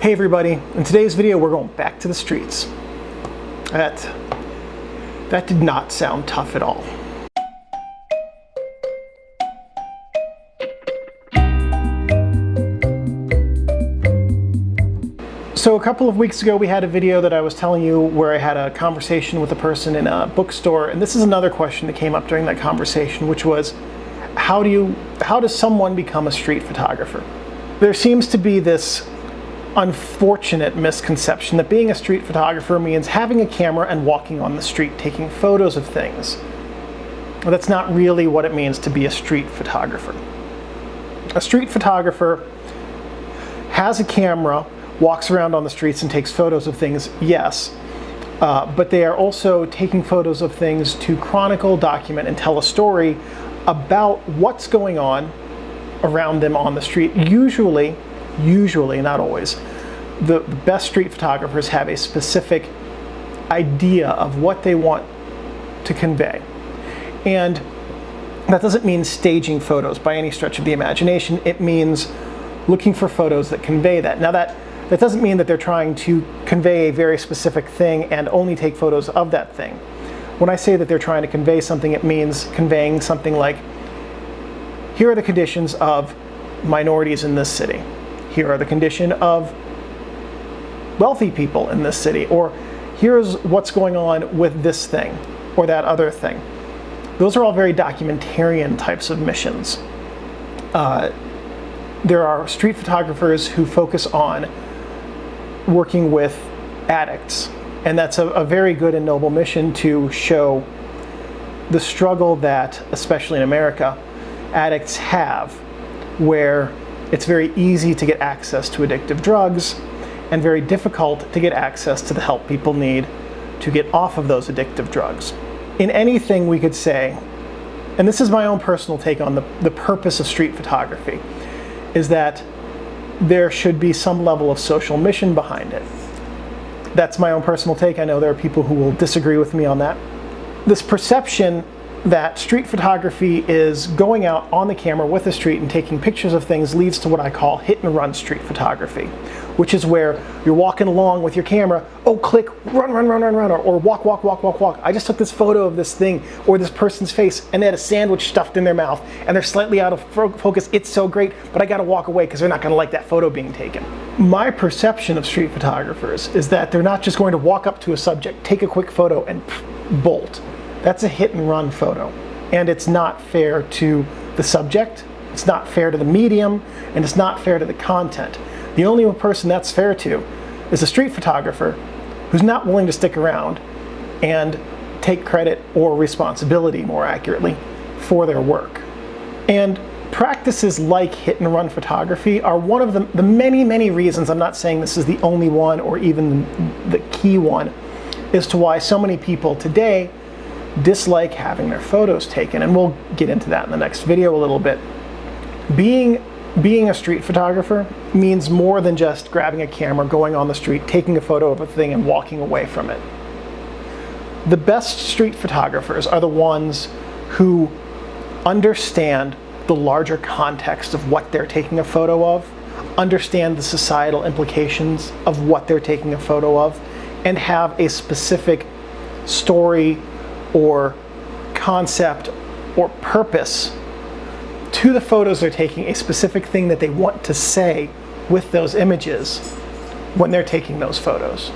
Hey everybody, in today's video we're going back to the streets. That did not sound tough at all. So a couple of weeks ago we had a video that I was telling you where I had a conversation with a person in a bookstore, and this is another question that came up during that conversation, which was how does someone become a street photographer? There seems to be this unfortunate misconception that being a street photographer means having a camera and walking on the street taking photos of things. Well, that's not really what it means to be a street photographer. A street photographer has a camera, walks around on the streets and takes photos of things, yes, but they are also taking photos of things to chronicle, document, and tell a story about what's going on around them on the street. Usually, not always, the best street photographers have a specific idea of what they want to convey. And that doesn't mean staging photos by any stretch of the imagination. It means looking for photos that convey that. Now that doesn't mean that they're trying to convey a very specific thing and only take photos of that thing. When I say that they're trying to convey something, it means conveying something like, here are the conditions of minorities in this city. Here are the condition of wealthy people in this city, or here's what's going on with this thing or that other thing. Those are all very documentarian types of missions. There are street photographers who focus on working with addicts, and that's a very good and noble mission to show the struggle that, especially in America, addicts have, where it's very easy to get access to addictive drugs and very difficult to get access to the help people need to get off of those addictive drugs. In anything we could say, and this is my own personal take on the purpose of street photography, is that there should be some level of social mission behind it. That's my own personal take. I know there are people who will disagree with me on that. This perception that street photography is going out on the camera with the street and taking pictures of things leads to what I call hit and run street photography, which is where you're walking along with your camera, oh click, run, or walk. I just took this photo of this thing or this person's face and they had a sandwich stuffed in their mouth and they're slightly out of focus. It's so great, but I gotta walk away because they're not gonna like that photo being taken. My perception of street photographers is that they're not just going to walk up to a subject, take a quick photo and bolt. That's a hit and run photo, and it's not fair to the subject, it's not fair to the medium, and it's not fair to the content. The only person that's fair to is a street photographer who's not willing to stick around and take credit or responsibility, more accurately, for their work. And practices like hit and run photography are one of the many reasons, I'm not saying this is the only one or even the key one, as to why so many people today dislike having their photos taken, and we'll get into that in the next video a little bit. Being a street photographer means more than just grabbing a camera, going on the street, taking a photo of a thing and walking away from it. The best street photographers are the ones who understand the larger context of what they're taking a photo of, understand the societal implications of what they're taking a photo of, and have a specific story or concept or purpose to the photos they're taking, a specific thing that they want to say with those images when they're taking those photos.